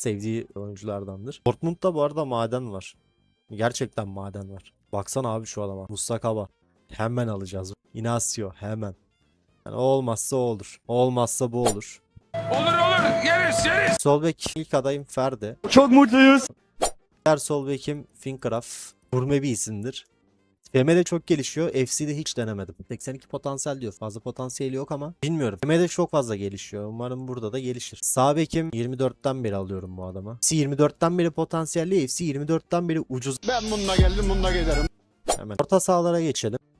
sevdiği oyunculardandır. Dortmund'da bu arada maden var. Gerçekten maden var. Baksana abi şu adama. Musakaba. Hemen alacağız. Inacio hemen. Yani o olmazsa o olur. O olmazsa bu olur. Olur yeriz. Sol bek ilk adayım Ferdi. Çok mutluyuz. Diğer sol bekim Finkraf. Gurme bir isimdir. FM'de çok gelişiyor. FC'de hiç denemedim. 82 potansiyel diyor. Fazla potansiyeli yok ama bilmiyorum. FM'de çok fazla gelişiyor. Umarım burada da gelişir. Sağ bekim 24'ten beri alıyorum bu adama. FC 24'ten beri potansiyelli. FC 24'ten beri ucuz. Ben bununla geldim bununla giderim. Hemen orta sahalara geçelim.